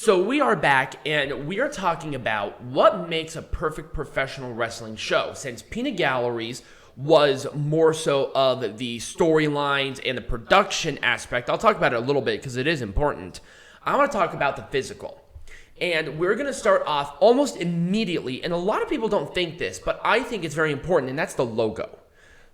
So we are back, and we are talking about what makes a perfect professional wrestling show. Since Peanut Galleries was more so of the storylines and the production aspect, I'll talk about it a little bit because it is important. I want to talk about the physical. And we're going to start off almost immediately, and a lot of people don't think this, but I think it's very important, and that's the logo.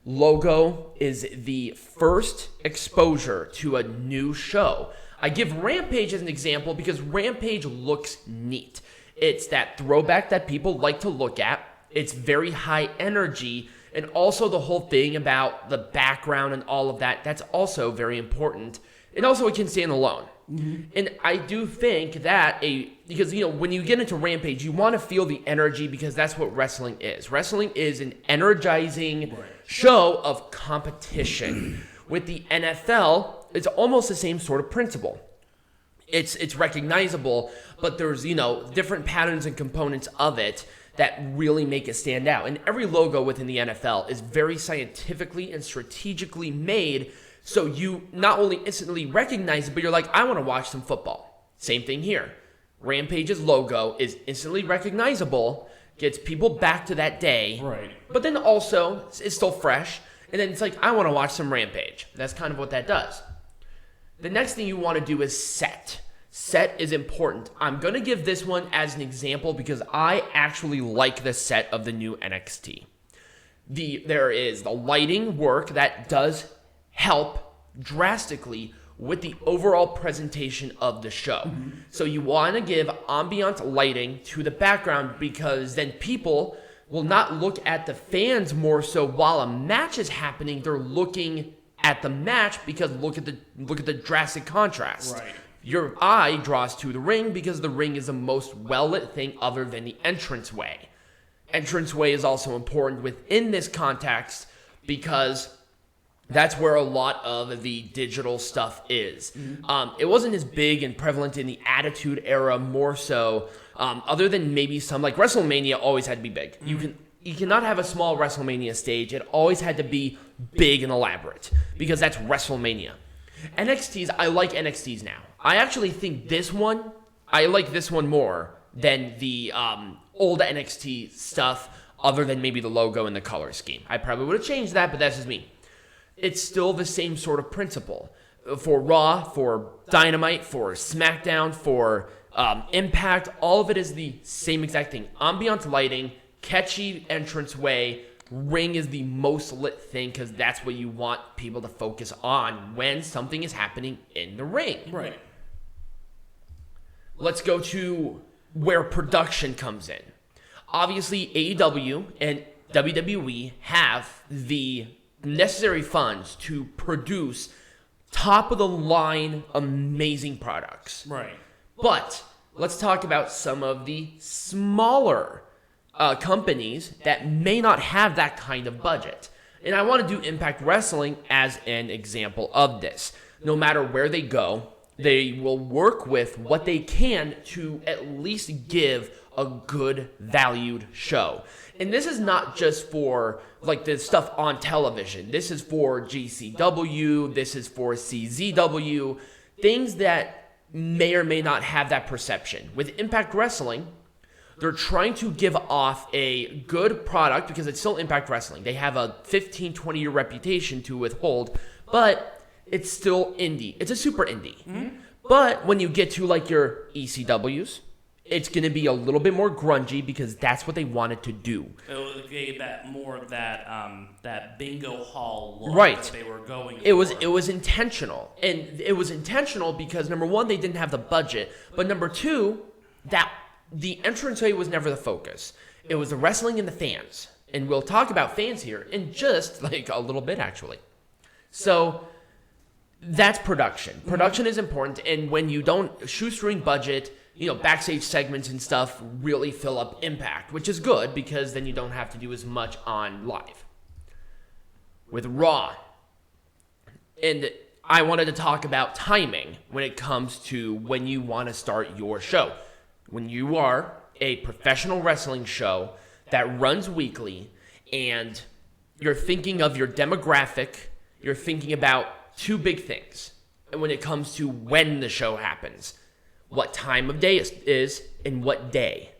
Logo is the first exposure to a new show. I give Rampage as an example because Rampage looks neat. It's that throwback that people like to look at. It's very high energy, and also the whole thing about the background and all of that, that's also very important. And also it can stand alone. Mm-hmm. And I do think that because when you get into Rampage, you want to feel the energy because that's what wrestling is. Wrestling is an energizing show of competition. With the NFL, it's almost the same sort of principle. It's recognizable, but there's, different patterns and components of it that really make it stand out. And every logo within the NFL is very scientifically and strategically made, so you not only instantly recognize it, but you're like, I want to watch some football. Same thing here. Rampage's logo is instantly recognizable, gets people back to that day, right? But then also, it's still fresh, and then it's like, I want to watch some Rampage. That's kind of what that does. The next thing you want to do is set. Set is important. I'm going to give this one as an example because I actually like the set of the new NXT. There is the lighting work that does help drastically with the overall presentation of the show. Mm-hmm. So you want to give ambiance lighting to the background because then people will not look at the fans more so while a match is happening. They're looking at the match because look at the drastic contrast. Right. Your eye draws to the ring because the ring is the most well-lit thing other than the entranceway. Entranceway is also important within this context because that's where a lot of the digital stuff is. Mm-hmm. It wasn't as big and prevalent in the Attitude Era more so, other than maybe some, like WrestleMania always had to be big. Mm-hmm. You cannot have a small WrestleMania stage. It always had to be big and elaborate because that's WrestleMania. NXTs, I like NXTs now. I actually think I like this one more than the old NXT stuff other than maybe the logo and the color scheme. I probably would have changed that, but that's just me. It's still the same sort of principle. For Raw, for Dynamite, for SmackDown, for Impact, all of it is the same exact thing. Ambiance lighting, catchy entranceway, ring is the most lit thing because that's what you want people to focus on when something is happening in the ring. Right. Let's go to where production comes in. Obviously, AEW and WWE have the necessary funds to produce top-of-the-line amazing products. Right. But let's talk about some of the smaller companies that may not have that kind of budget. And I want to do Impact Wrestling as an example of this. No matter where they go, they will work with what they can to at least give a good valued show. And this is not just for like the stuff on television. This is for GCW, this is for CZW, things that may or may not have that perception. With Impact Wrestling, they're trying to give off a good product because it's still Impact Wrestling. They have a 15, 20-year reputation to withhold, but it's still indie. It's a super indie. Mm-hmm. But when you get to like your ECWs, it's going to be a little bit more grungy because that's what they wanted to do. It gave that more of that bingo hall look right. that they were going it for. It was intentional. And it was intentional because, number one, they didn't have the budget. But number two, that the entranceway was never the focus. It was the wrestling and the fans. And we'll talk about fans here in just like a little bit, actually. So that's production. Production is important. And when you don't shoestring budget, backstage segments and stuff really fill up Impact, which is good because then you don't have to do as much on live. With Raw, and I wanted to talk about timing when it comes to when you want to start your show. When you are a professional wrestling show that runs weekly and you're thinking of your demographic, you're thinking about two big things when it comes to when the show happens. what time of day is and what day.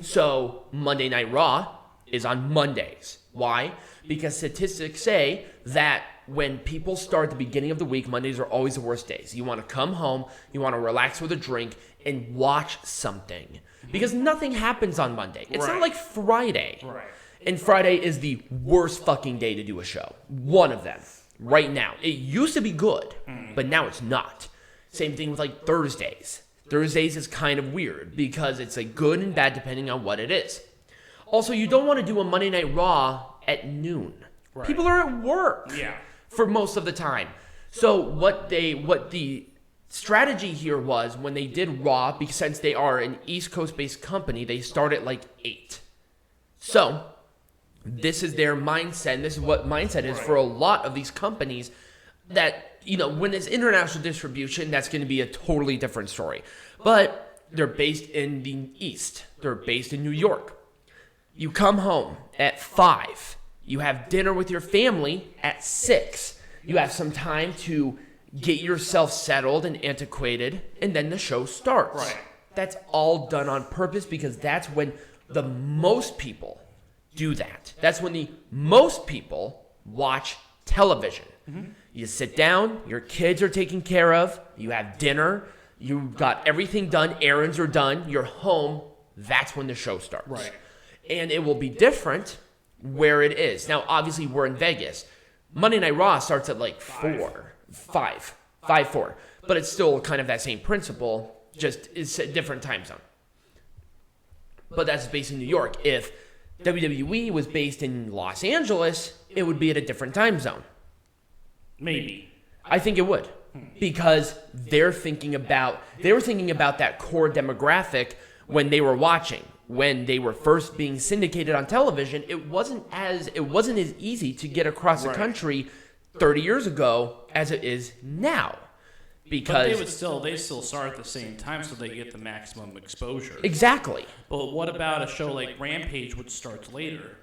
So Monday Night Raw is on Mondays. Why? Because statistics say that when people start the beginning of the week, Mondays are always the worst days. You want to come home, you want to relax with a drink, and watch something. Because nothing happens on Monday. It's not like Friday. Right. And Friday is the worst fucking day to do a show. One of them. Right now. It used to be good, but now it's not. Same thing with like Thursdays. Thursdays is kind of weird because it's like good and bad depending on what it is. Also, you don't want to do a Monday Night Raw at noon. Right. People are at work for most of the time. So what the strategy here was when they did Raw, because since they are an East Coast based company, they start at like 8. So this is their mindset, and this is what mindset is for a lot of these companies that, you know, when it's international distribution, that's going to be a totally different story. But they're based in the East. They're based in New York. You come home at 5. You have dinner with your family at 6. You have some time to get yourself settled and antiquated, and then the show starts. Right. That's all done on purpose because that's when the most people do that. That's when the most people watch television. You sit down, your kids are taken care of, you have dinner, you've got everything done, errands are done, you're home, that's when the show starts. Right. And it will be different where it is. Now, obviously, we're in Vegas. Monday Night Raw starts at like 4. 5, 4. But it's still kind of that same principle, just it's a different time zone. But that's based in New York. If WWE was based in Los Angeles, it would be at a different time zone. Maybe. I think it would. Because they were thinking about that core demographic when they were watching. When they were first being syndicated on television, it wasn't as easy to get across the country 30 years ago as it is now. Because But they still start at the same time so they get the maximum exposure. Exactly. But what about a show like Rampage, which starts later?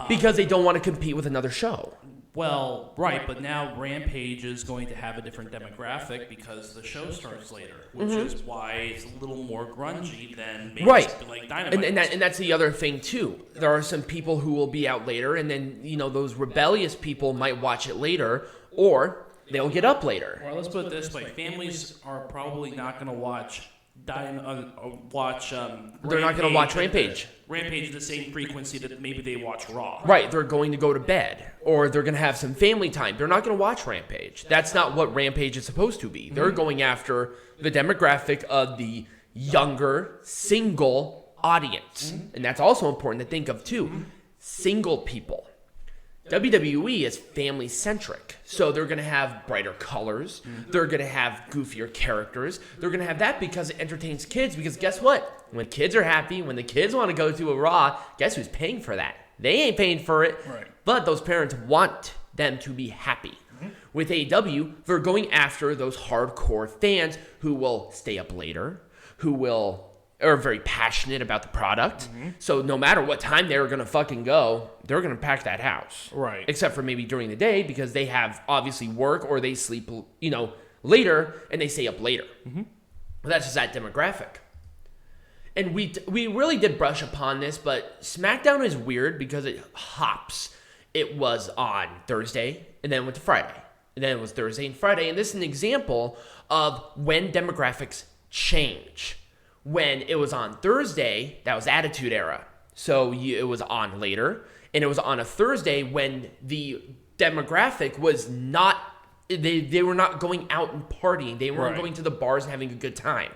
Because they don't want to compete with another show. Well, right, but now Rampage is going to have a different demographic because the show starts later, which is why it's a little more grungy than maybe something like Dynamite. And that's the other thing, too. There are some people who will be out later, and then, you know, those rebellious people might watch it later, or they'll get up later. Well, let's put it this way. Families are probably not going to watch They're not going to watch Rampage. Rampage at the same frequency that maybe they watch Raw. Right, they're going to go to bed, or they're going to have some family time. They're not going to watch Rampage. That's not what Rampage is supposed to be. They're going after the demographic of the younger, single audience. And that's also important to think of, too. Single people. WWE is family-centric, so they're going to have brighter colors. They're going to have goofier characters. They're going to have that because it entertains kids, because guess what? When kids are happy, when the kids want to go to a Raw, guess who's paying for that? They ain't paying for it, right. But those parents want them to be happy. With AEW, they're going after those hardcore fans who will stay up later, who are very passionate about the product. So no matter what time they're going to fucking go, they're going to pack that house. Right. Except for maybe during the day because they have obviously work or they sleep, later and they stay up later. But that's just that demographic. And we really did brush upon this, but SmackDown is weird because it hops. It was on Thursday and then went to Friday. And then it was Thursday and Friday. And this is an example of when demographics change. When it was on Thursday, that was Attitude Era. So it was on later. And it was on a Thursday when the demographic was not, they were not going out and partying. They weren't going to the bars and having a good time.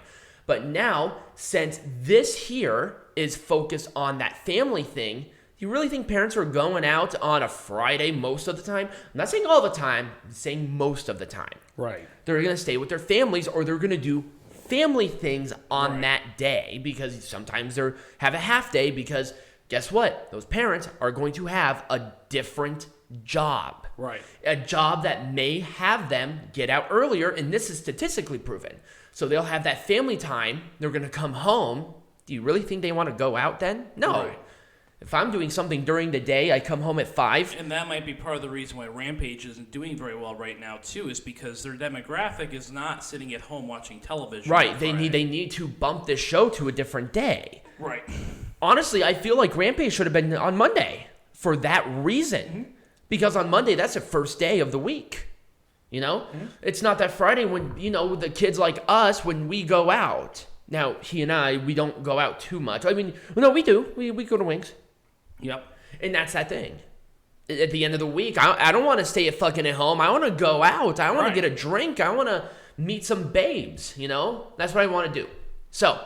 But now, since this here is focused on that family thing, you really think parents are going out on a Friday most of the time? I'm not saying all the time. I'm saying most of the time. Right. They're going to stay with their families or they're going to do family things on that day because sometimes they have a half day because guess what? Those parents are going to have a different job. Right. A job that may have them get out earlier, and this is statistically proven. So they'll have that family time. They're going to come home. Do you really think they want to go out then? No. Right. If I'm doing something during the day, I come home at 5. And that might be part of the reason why Rampage isn't doing very well right now too, is because their demographic is not sitting at home watching television. Right. They need to bump this show to a different day. Right. Honestly, I feel like Rampage should have been on Monday for that reason. Because on Monday, that's the first day of the week. You know? It's not that Friday when, the kids like us, when we go out. Now, he and I, we don't go out too much. I mean, no, we do. We go to Wings. Yep. And that's that thing. At the end of the week, I don't want to stay at home. I want to go out. I want to get a drink. I want to meet some babes, That's what I want to do. So,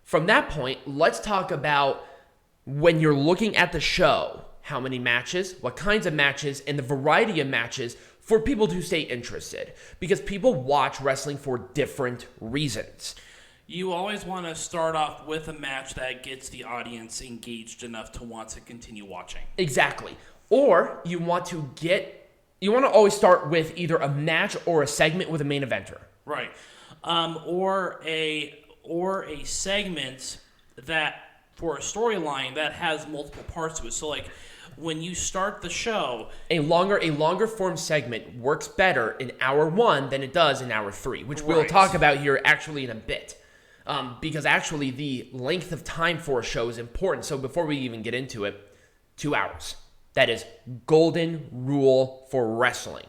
from that point, let's talk about when you're looking at the show, how many matches, what kinds of matches, and the variety of matches for people to stay interested. Because people watch wrestling for different reasons. You always want to start off with a match that gets the audience engaged enough to want to continue watching. Exactly. Or you want to always start with either a match or a segment with a main eventer. Right. Or a segment that, for a storyline that has multiple parts to it. So like when you start the show, a longer form segment works better in hour 1 than it does in hour 3, which we'll talk about here actually in a bit. Because actually the length of time for a show is important. So before we even get into it, 2 hours. That is golden rule for wrestling.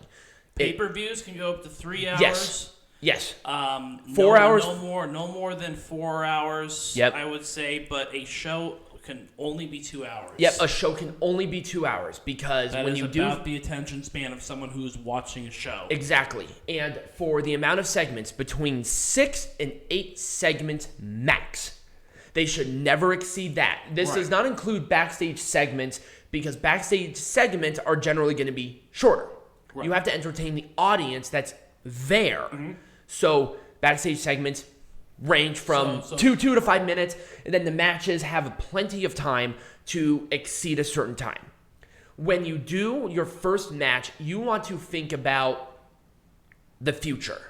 Pay-per-views can go up to 3 hours. Yes. 4 hours. No more than 4 hours. Yep. I would say, but a show can only be 2 hours. Yep. A show can only be 2 hours because that when is you about the attention span of someone who's watching a show. Exactly. And for the amount of segments, between 6 and 8 segments max. They should never exceed that. This does not include backstage segments because backstage segments are generally going to be shorter. Right. You have to entertain the audience that's there. So backstage segments range from 2 to 5 minutes, and then the matches have plenty of time to exceed a certain time. When you do your first match, you want to think about the future.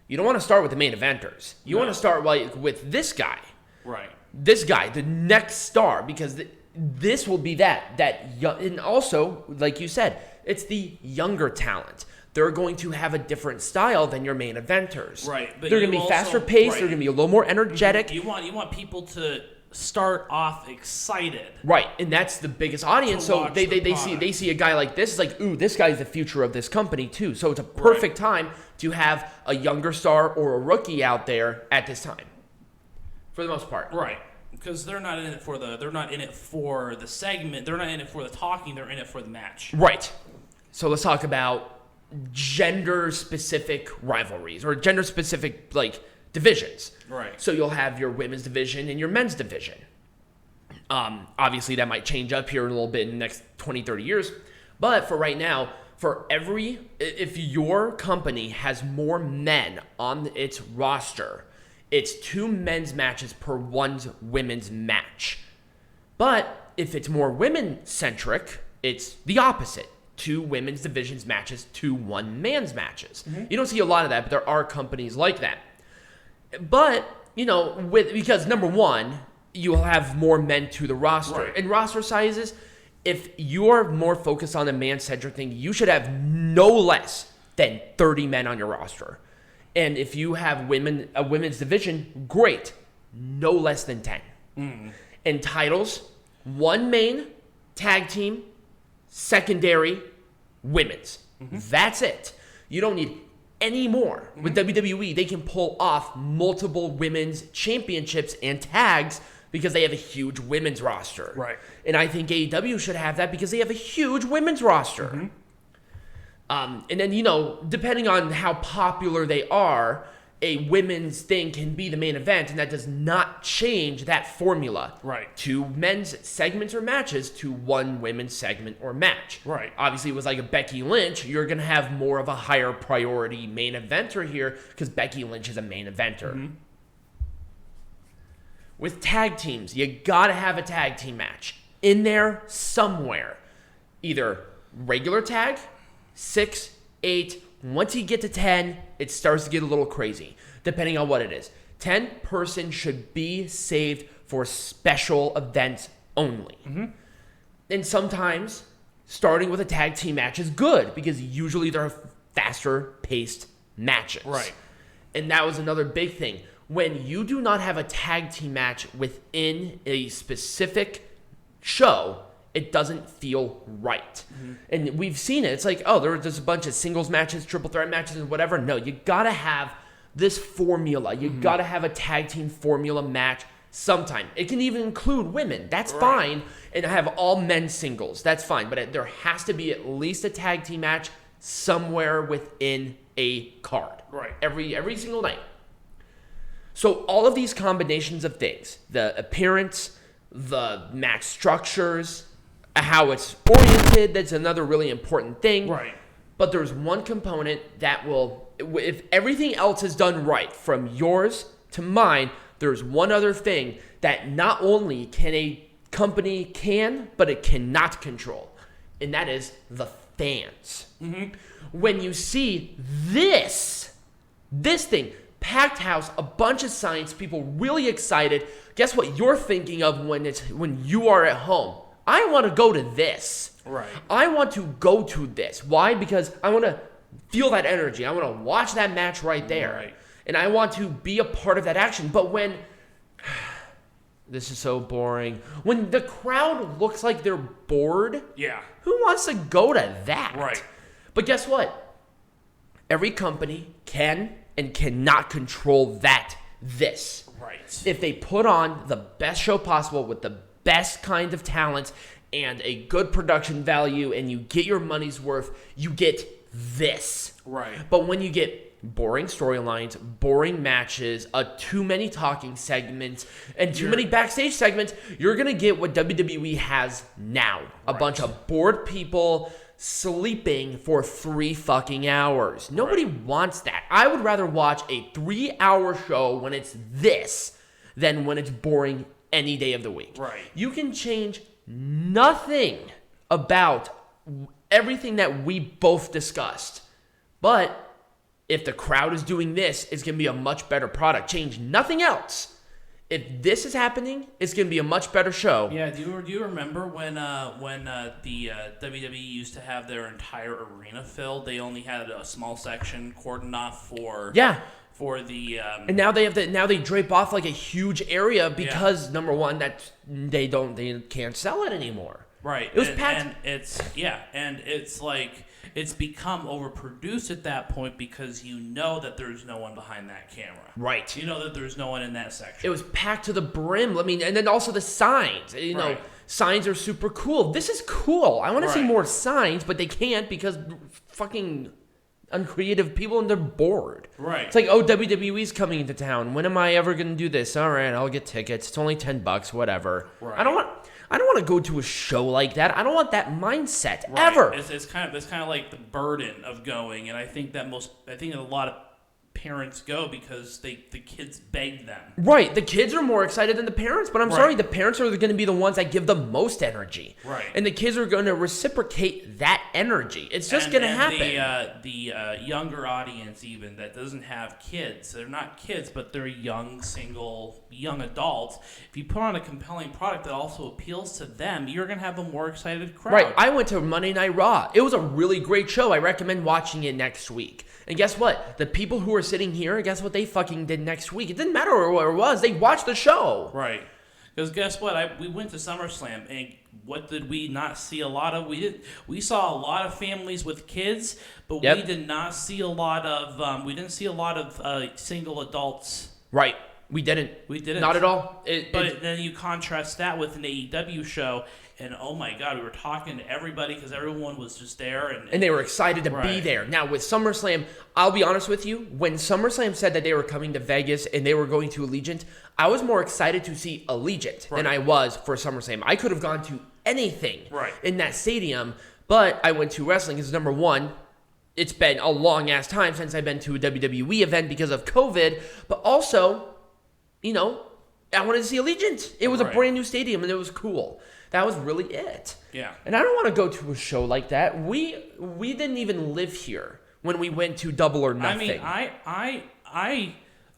You don't want to start with the main eventers. You want to start with this guy. Right. This guy, the next star, because this will be that young, and also, like you said, it's the younger talent. They're going to have a different style than your main eventers. Right. But they're going to be faster paced. They're going to be a little more energetic. You want people to start off excited. Right, and that's the biggest audience. So they see a guy like this. It's like, ooh, this guy's the future of this company too. So it's a perfect time to have a younger star or a rookie out there at this time. For the most part. Right. Because they're not in it for the segment. They're not in it for the talking. They're in it for the match. Right. So let's talk about gender-specific rivalries or gender-specific divisions. Right. So you'll have your women's division and your men's division. Obviously, that might change up here in a little bit in the next 20, 30 years. But for right now, if your company has more men on its roster, it's 2 men's matches per 1 women's match. But if it's more women-centric, it's the opposite. 2 women's divisions matches to 1 man's matches. You don't see a lot of that, but there are companies like that. But, because number 1, you'll have more men to the roster. Right. And roster sizes, if you're more focused on the man-centric thing, you should have no less than 30 men on your roster. And if you have a women's division, great. No less than 10. And titles, 1 main, tag team, secondary, women's. That's it. You don't need any more. With WWE, they can pull off multiple women's championships and tags because they have a huge women's roster. Right. And I think AEW should have that because they have a huge women's roster. And then, depending on how popular they are, a women's thing can be the main event, and that does not change that formula. Right. 2 men's segments or matches to 1 women's segment or match. Right. Obviously, it was like a Becky Lynch. You're going to have more of a higher priority main eventer here because Becky Lynch is a main eventer. With tag teams, you got to have a tag team match in there somewhere. Either regular tag, 6, 8. Once you get to 10, it starts to get a little crazy, depending on what it is. 10-person should be saved for special events only. And sometimes starting with a tag team match is good because usually they're faster paced matches. Right. And that was another big thing. When you do not have a tag team match within a specific show, it doesn't feel right. And we've seen it. It's like, oh, there's a bunch of singles matches, triple threat matches, and whatever. No, you got to have this formula. You got to have a tag team formula match sometime. It can even include women. That's fine. And have all men singles. That's fine. But there has to be at least a tag team match somewhere within a card. Right. Every single night. So all of these combinations of things, the appearance, the match structures, how it's oriented, that's another really important thing. Right. But there's one component that will, if everything else is done right, from yours to mine, there's one other thing that not only can a company but it cannot control. And that is the fans. When you see this thing, packed house, a bunch of signs, people really excited. Guess what you're thinking of when you are at home? I want to go to this. Right. I want to go to this. Why? Because I want to feel that energy. I want to watch that match right there. Right. And I want to be a part of that action. But when this is so boring. When the crowd looks like they're bored, who wants to go to that? Right. But guess what? Every company can and cannot control this. Right. If they put on the best show possible with the best kind of talent and a good production value and you get your money's worth, you get this. Right. But when you get boring storylines, boring matches, too many talking segments, and too many backstage segments, you're going to get what WWE has now. A bunch of bored people sleeping for 3 fucking hours. Nobody wants that. I would rather watch a 3-hour show when it's this than when it's boring any day of the week. Right. You can change nothing about everything that we both discussed. But if the crowd is doing this, it's going to be a much better product. Change nothing else. If this is happening, it's going to be a much better show. Yeah, do you remember when the WWE used to have their entire arena filled? They only had a small section cordoned off for the and now they drape off like a huge area because number one, that they can't sell it anymore. Right. It was packed. And it's like it's become overproduced at that point because you know that there's no one behind that camera. Right. You know that there's no one in that section. It was packed to the brim. I mean, and then also the signs. You know, signs are super cool. This is cool. I want to see more signs, but they can't because fucking uncreative people and they're bored. Right. It's like, oh, WWE's coming into town. When am I ever going to do this? All right, I'll get tickets. It's only $10, whatever. Right. I don't want to go to a show like that. I don't want that mindset ever. It's kind of like the burden of going, and I think a lot of parents go because the kids beg them. Right. The kids are more excited than the parents, but I'm sorry, the parents are going to be the ones that give the most energy. Right. And the kids are going to reciprocate that energy. It's just going to happen. The younger audience even that doesn't have kids, they're not kids, but they're young adults. If you put on a compelling product that also appeals to them, you're going to have a more excited crowd. Right. I went to Monday Night Raw. It was a really great show. I recommend watching it next week. And guess what? The people who are sitting here, guess what they fucking did next week? It didn't matter where it was. They watched the show. Right. Because guess what? We went to SummerSlam, and what did we not see a lot of? We saw a lot of families with kids, but we did not see a lot of. We didn't see a lot of single adults. Right. We didn't. Not at all. But then you contrast that with an AEW show, and oh my God, we were talking to everybody because everyone was just there. And they were excited to be there. Now, with SummerSlam, I'll be honest with you, when SummerSlam said that they were coming to Vegas and they were going to Allegiant, I was more excited to see Allegiant than I was for SummerSlam. I could have gone to anything in that stadium, but I went to wrestling because, number one, it's been a long-ass time since I've been to a WWE event because of COVID, but also, you know, I wanted to see Allegiant. It was a brand new stadium, and it was cool. That was really it. Yeah. And I don't want to go to a show like that. We didn't even live here when we went to Double or Nothing. I mean,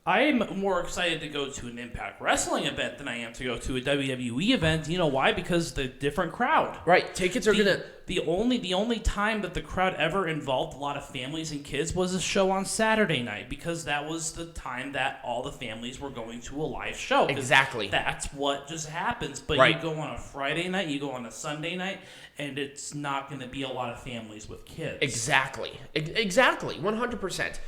I'm more excited to go to an Impact Wrestling event than I am to go to a WWE event. You know why? Because the different crowd. Right. Tickets are gonna. The only time that the crowd ever involved a lot of families and kids was a show on Saturday night, because that was the time that all the families were going to a live show. Exactly. That's what just happens. But right. You go on a Friday night, you go on a Sunday night, and it's not going to be a lot of families with kids. Exactly. 100%.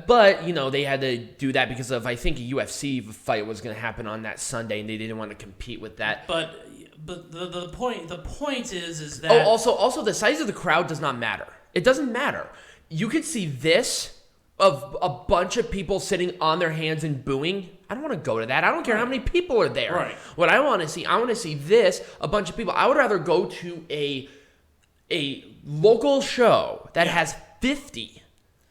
But, they had to do that because of, I think, a UFC fight was going to happen on that Sunday, and they didn't want to compete with that. But the point is that... Oh, also, the size of the crowd does not matter. It doesn't matter. You could see this of a bunch of people sitting on their hands and booing. I don't want to go to that. I don't care how many people are there. Right. What I want to see this, a bunch of people. I would rather go to a local show that has 50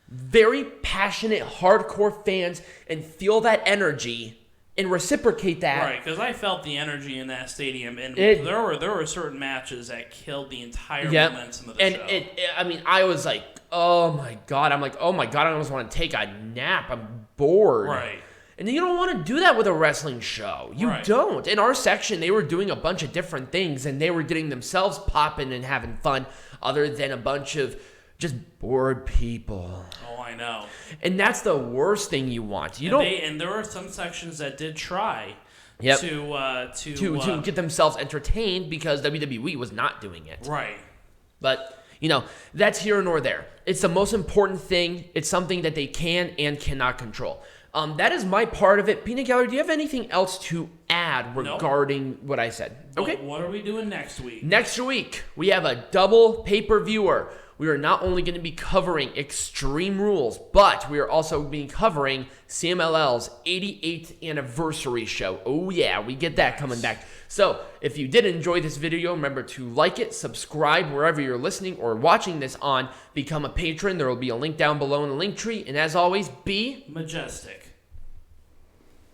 very passionate, hardcore fans and feel that energy and reciprocate that. Right, because I felt the energy in that stadium, and there were certain matches that killed the entire momentum of the show. I was like, oh my God. I'm like, oh my God, I almost want to take a nap. I'm bored. Right. And you don't want to do that with a wrestling show. You don't. In our section, they were doing a bunch of different things, and they were getting themselves popping and having fun, other than a bunch of just bored people. Oh, I know. And that's the worst thing you want. And there were some sections that did try to get themselves entertained, because WWE was not doing it. Right. But, that's here nor there. It's the most important thing. It's something that they can and cannot control. That is my part of it. Peanut Gallery, do you have anything else to add regarding what I said? Okay. What are we doing next week? Next week, we have a double pay-per-viewer. We are not only going to be covering Extreme Rules, but we are also being covering CMLL's 88th anniversary show. Oh yeah, we get that coming back. So if you did enjoy this video, remember to like it, subscribe wherever you're listening or watching this on, become a patron. There will be a link down below in the link tree. And as always, be majestic.